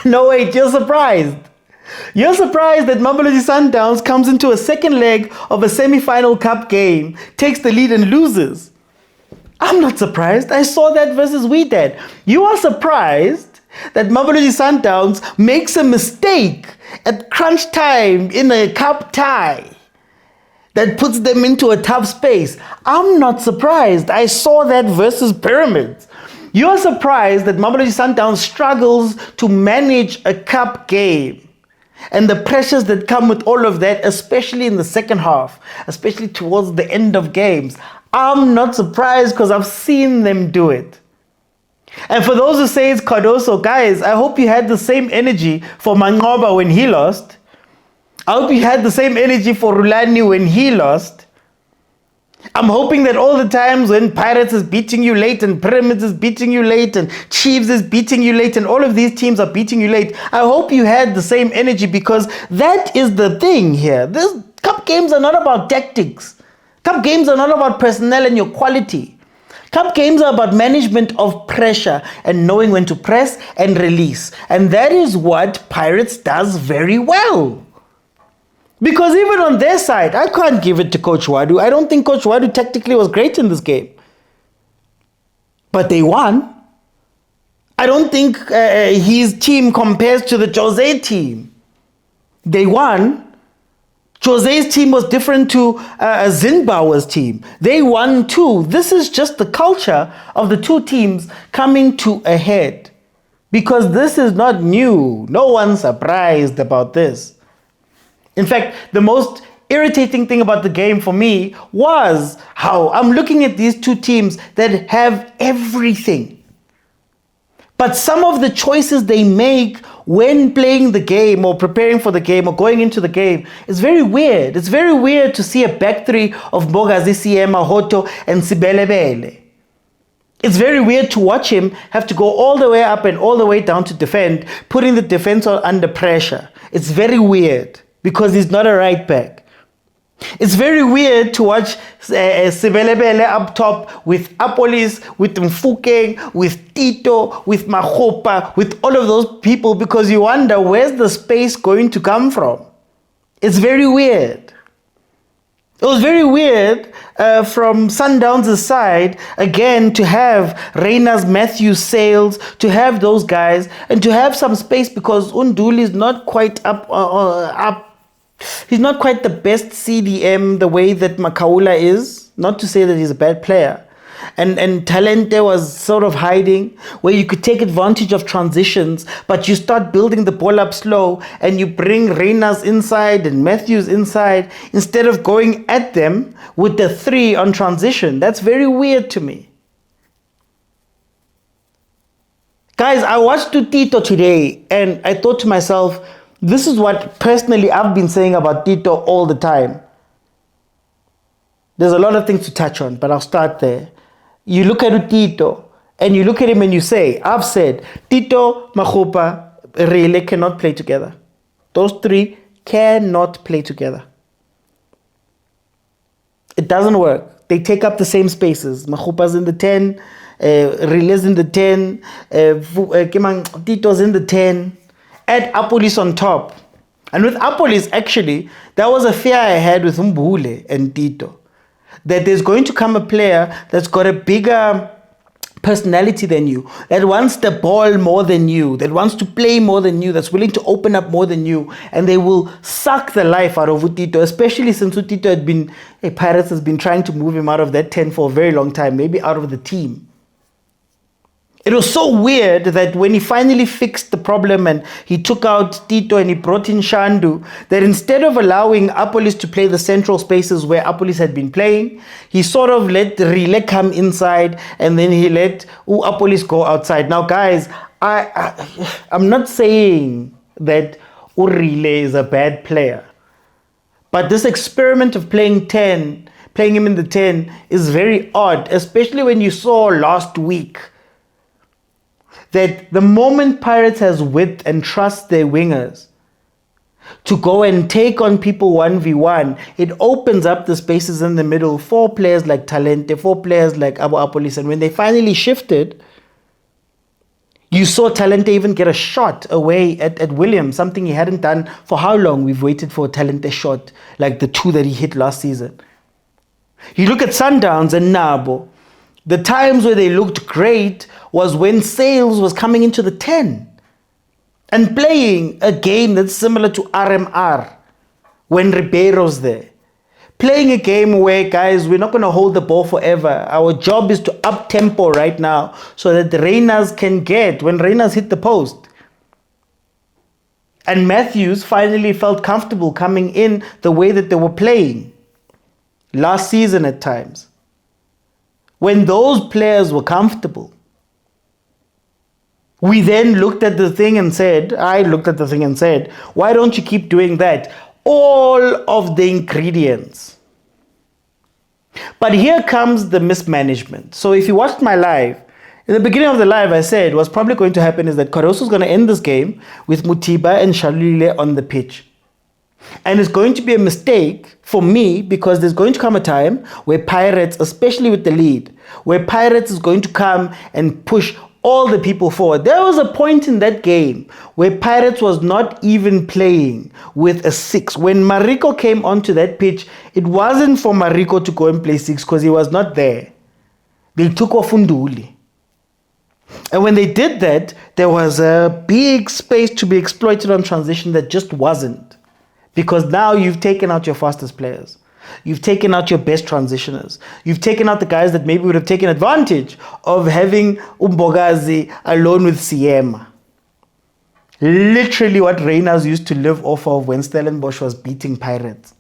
No, wait, you're surprised. You're surprised that Mamelodi Sundowns comes into a second leg of a semi-final cup game, takes the lead and loses. I'm not surprised. I saw that versus Wydad. You are surprised that Mamelodi Sundowns makes a mistake at crunch time in a cup tie that puts them into a tough space. I'm not surprised. I saw that versus Pyramids. You're surprised that Mamelodi Sundowns struggles to manage a cup game and the pressures that come with all of that, especially in the second half, especially towards the end of games. I'm not surprised because I've seen them do it. And for those who say it's Cardoso, guys, I hope you had the same energy for Manqoba when he lost. I hope you had the same energy for Rulani when he lost. I'm hoping that all the times when Pirates is beating you late and Pyramids is beating you late and Chiefs is beating you late and all of these teams are beating you late, I hope you had the same energy, because that is the thing here. These cup games are not about tactics. Cup games are not about personnel and your quality. Cup games are about management of pressure and knowing when to press and release. And that is what Pirates does very well. Because even on their side, I can't give it to Coach Wadu. I don't think Coach Wadu tactically was great in this game. But they won. I don't think his team compares to the Jose team. They won. Jose's team was different to Zimbabwe's team. They won too. This is just the culture of the two teams coming to a head. Because this is not new. No one's surprised about this. In fact, the most irritating thing about the game for me was how I'm looking at these two teams that have everything. But some of the choices they make when playing the game or preparing for the game or going into the game is very weird. It's very weird to see a back three of Bogazi, Siema, Hoto, and Sibelebele. It's very weird to watch him have to go all the way up and all the way down to defend, putting the defense under pressure. It's very weird. Because he's not a right back. It's very weird to watch Sibelebele up top with Apolis, with Mfukeng, with Tito, with Mahopa, with all of those people, because you wonder where's the space going to come from. It's very weird. It was very weird from Sundowns' side, again, to have Reyners, Matthews, Sales, to have those guys, and to have some space, because Unduli is not quite up. He's not quite the best CDM the way that Makaula is. Not to say that he's a bad player. And Talente was sort of hiding, where you could take advantage of transitions, but you start building the ball up slow and you bring Reyners inside and Matthews inside instead of going at them with the three on transition. That's very weird to me. Guys, I watched Tito today and I thought to myself, this is what personally I've been saying about Tito all the time. There's a lot of things to touch on, but I'll start there. You look at Tito and you look at him and you say, I've said, Tito, Mahopa, Rele cannot play together. Those three cannot play together. It doesn't work. They take up the same spaces. Mahopa's in the 10, Rele's in the 10, Tito's in the 10. Add Apolis on top. And with Apolis, actually, that was a fear I had with Mbule and Tito. That there's going to come a player that's got a bigger personality than you, that wants the ball more than you, that wants to play more than you, that's willing to open up more than you, and they will suck the life out of Utito, especially since Utito had been, Pirates has been trying to move him out of that 10 for a very long time, maybe out of the team. It was so weird that when he finally fixed the problem and he took out Tito and he brought in Shandu, that instead of allowing Apolis to play the central spaces where Apolis had been playing, he sort of let Rile come inside and then he let Apolis go outside. Now, guys, I'm not saying that Urile is a bad player, but this experiment of playing him in the 10 is very odd, especially when you saw last week that the moment Pirates has width and trusts their wingers to go and take on people 1v1, it opens up the spaces in the middle for players like Talente, for players like Abu Apolis. And when they finally shifted, You saw Talente even get a shot away at Williams, something he hadn't done for how long? We've waited for a Talente shot, like the 2 that he hit last season. You look at Sundowns and Nabo. The times where they looked great was when Sales was coming into the 10 and playing a game that's similar to RMR when Ribeiro's there. Playing a game where, guys, we're not going to hold the ball forever. Our job is to up tempo right now so that the Reyners can get, when Reyners hit the post. And Matthews finally felt comfortable coming in the way that they were playing last season at times. When those players were comfortable, we then looked at the thing and said, why don't you keep doing that? All of the ingredients. But here comes the mismanagement. So if you watched my live, in the beginning of the live, I said what's probably going to happen is that Caruso is going to end this game with Mutiba and Shalile on the pitch. And it's going to be a mistake for me because there's going to come a time where Pirates, especially with the lead, where Pirates is going to come and push all the people forward. There was a point in that game where Pirates was not even playing with a 6. When Mariko came onto that pitch, it wasn't for Mariko to go and play 6 because he was not there. They took off Unduli. And when they did that, there was a big space to be exploited on transition that just wasn't. Because now you've taken out your fastest players. You've taken out your best transitioners. You've taken out the guys that maybe would have taken advantage of having Umbogazi alone with Siema. Literally what Reyners used to live off of when Stellenbosch was beating Pirates.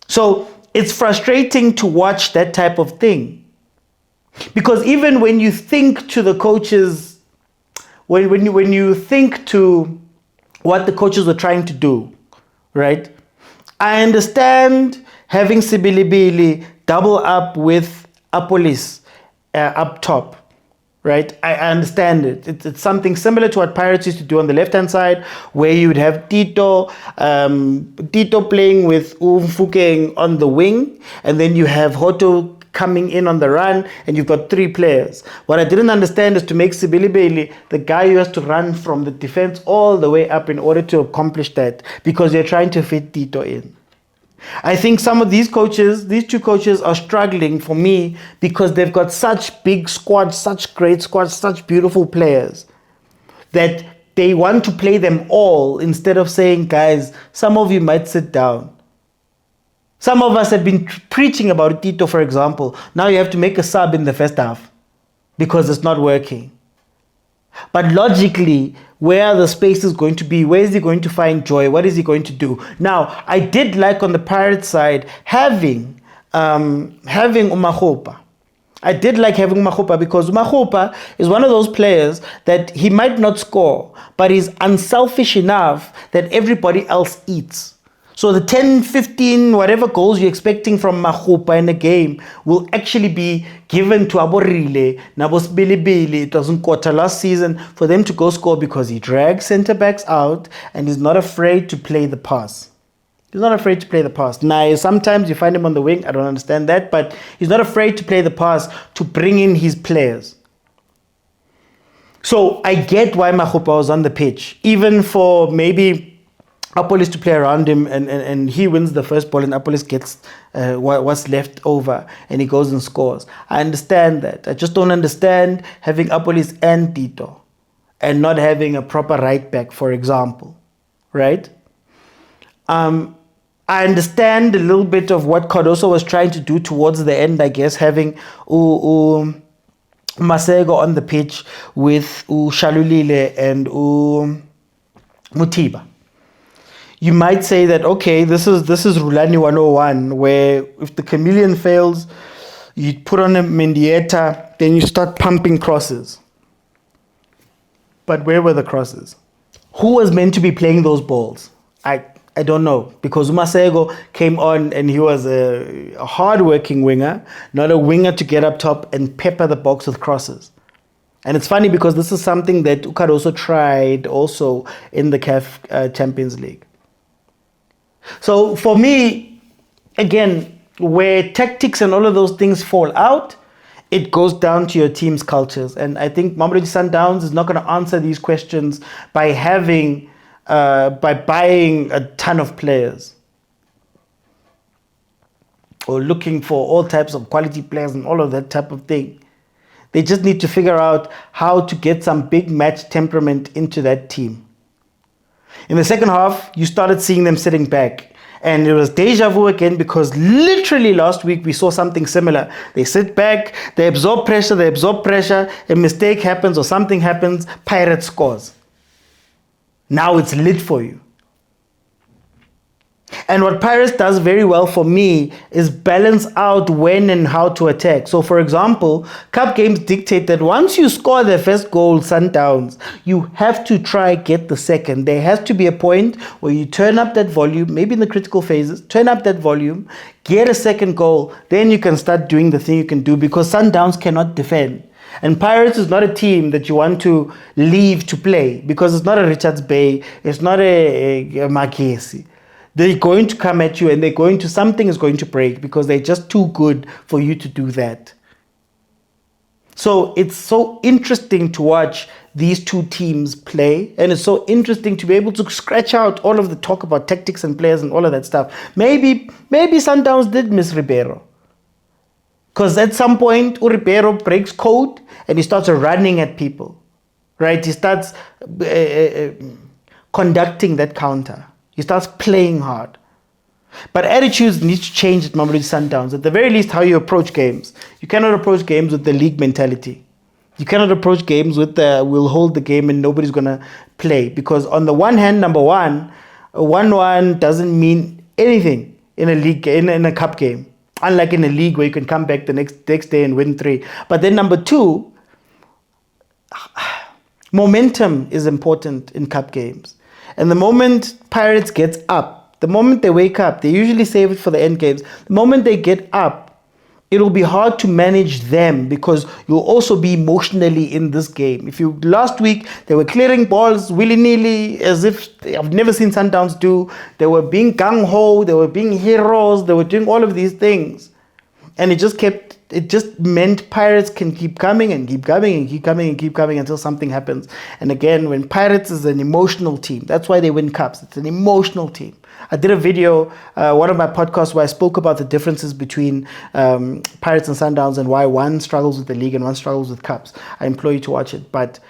So it's frustrating to watch that type of thing. Because even when you think to the coaches, when you think to what the coaches were trying to do, right? I understand having Sibilibili double up with Apolis up top, right? I understand it. It's something similar to what Pirates used to do on the left-hand side, where you would have Tito playing with Umfukeng on the wing, and then you have Hoto coming in on the run, and you've got 3 players. What I didn't understand is to make Sibilibili the guy who has to run from the defense all the way up in order to accomplish that, because you're trying to fit Tito in. I think some of these coaches, these 2 coaches are struggling for me because they've got such big squads, such great squads, such beautiful players that they want to play them all instead of saying, guys, some of you might sit down. Some of us have been preaching about Tito, for example. Now you have to make a sub in the first half because it's not working. But logically, where are the spaces going to be? Where is he going to find joy? What is he going to do? Now, I did like on the Pirates side having Umahopa. I did like having Umahopa because Umahopa is one of those players that he might not score, but he's unselfish enough that everybody else eats. So the 10, 15, whatever goals you're expecting from Mahupa in a game will actually be given to Aborile, Nabos Bilibili. It wasn't quarter last season for them to go score because he drags centre-backs out and he's not afraid to play the pass. He's not afraid to play the pass. Now, sometimes you find him on the wing. I don't understand that, but he's not afraid to play the pass to bring in his players. So I get why Mahupa was on the pitch, even for maybe Apolis to play around him and he wins the first ball and Apolis gets what's left over and he goes and scores. I understand that. I just don't understand having Apolis and Tito and not having a proper right back, for example, right? I understand a little bit of what Cardoso was trying to do towards the end, I guess, having Masego on the pitch with Shalulile and Mutiba. You might say that, okay, this is Rulani 101, where if the chameleon fails, you put on a Mendieta, then you start pumping crosses. But where were the crosses? Who was meant to be playing those balls? I don't know, because Umasego came on and he was a hard-working winger, not a winger to get up top and pepper the box with crosses. And it's funny because this is something that Ukad also tried also in the CAF Champions League. So for me, again, where tactics and all of those things fall out it goes down to your team's cultures. And I think Mamelodi Sundowns is not going to answer these questions by buying a ton of players or looking for all types of quality players and all of that type of thing. They just need to figure out how to get some big match temperament into that team. In the second half, you started seeing them sitting back. And it was deja vu again, because literally last week we saw something similar. They sit back, they absorb pressure, a mistake happens or something happens, Pirates scores. Now it's lit for you. And what Pirates does very well for me is balance out when and how to attack. So, for example, cup games dictate that once you score the first goal, Sundowns, you have to try get the second. There has to be a point where you turn up that volume, maybe in the critical phases, turn up that volume, get a second goal, then you can start doing the thing you can do, because Sundowns cannot defend. And Pirates is not a team that you want to leave to play, because it's not a Richards Bay, it's not a Magesi. They're going to come at you, and something is going to break, because they're just too good for you to do that. So it's so interesting to watch these two teams play, and it's so interesting to be able to scratch out all of the talk about tactics and players and all of that stuff. Maybe Sundowns did miss Ribeiro, because at some point Ribeiro breaks code and he starts running at people, right? He starts conducting that counter. He starts playing hard. But attitudes need to change at Mamelodi Sundowns. At the very least, how you approach games. You cannot approach games with the league mentality. You cannot approach games with the we'll hold the game and nobody's going to play. Because on the one hand, number one, a 1-1 doesn't mean anything in a league, in a cup game. Unlike in a league where you can come back the next day and win 3. But then number two, momentum is important in cup games. And the moment Pirates gets up, the moment they wake up, they usually save it for the end games. The moment they get up, it'll be hard to manage them, because you'll also be emotionally in this game. Last week, they were clearing balls willy-nilly as if I've never seen Sundowns do. They were being gung-ho, they were being heroes, they were doing all of these things. And it just meant Pirates can keep coming and keep coming and keep coming and keep coming until something happens. And again, when Pirates is an emotional team, that's why they win cups. It's an emotional team. I did a video, one of my podcasts, where I spoke about the differences between Pirates and Sundowns and why one struggles with the league and one struggles with cups. I implore you to watch it. But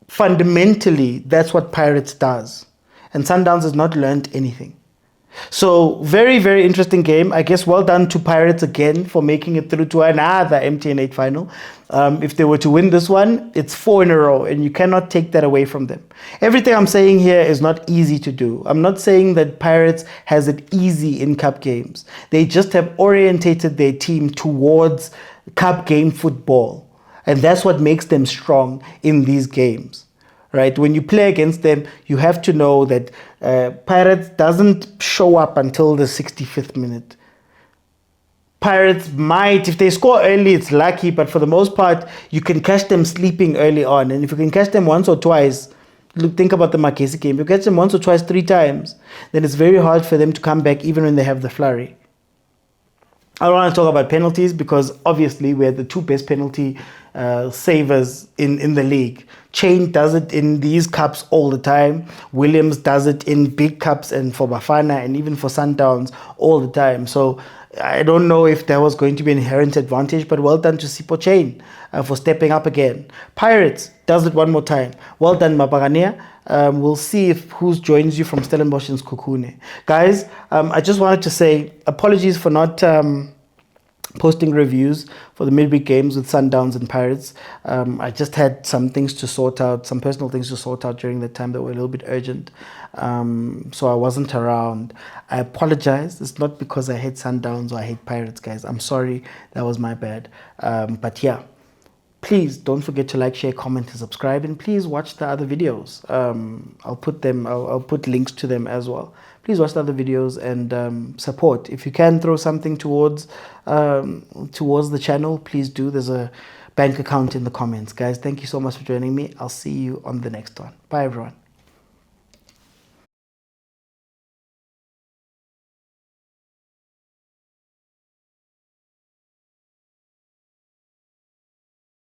fundamentally, that's what Pirates does. And Sundowns has not learned anything. So very, very interesting game. I guess well done to Pirates again for making it through to another MTN8 final. If they were to win this one, it's 4 in a row, and you cannot take that away from them. Everything I'm saying here is not easy to do. I'm not saying that Pirates has it easy in cup games. They just have orientated their team towards cup game football. And that's what makes them strong in these games. Right? When you play against them, you have to know that Pirates doesn't show up until the 65th minute. Pirates might, if they score early, it's lucky, but for the most part, you can catch them sleeping early on. And if you can catch them once or twice, think about the Makesi game. If you catch them once or twice, 3 times, then it's very hard for them to come back even when they have the flurry. I don't want to talk about penalties, because obviously we're the 2 best penalty savers in the league. Chain does it in these cups all the time. Williams does it in big cups and for Bafana and even for Sundowns all the time. So I don't know if there was going to be an inherent advantage, but well done to Sipho Chain for stepping up again. Pirates does it one more time. Well done, Mabagania. We'll see who joins you from Stellenbosch and Skokune. Guys, I just wanted to say apologies for not posting reviews for the midweek games with Sundowns and Pirates. I just had some things to sort out, some personal things to sort out during that time that were a little bit urgent. So I wasn't around. I apologize. It's not because I hate Sundowns or I hate Pirates, guys. I'm sorry. That was my bad. But yeah, please don't forget to like, share, comment, and subscribe. And please watch the other videos. I'll put links to them as well. Please watch the other videos and support. If you can throw something towards the channel, please do. There's a bank account in the comments. Guys, thank you so much for joining me. I'll see you on the next one. Bye, everyone.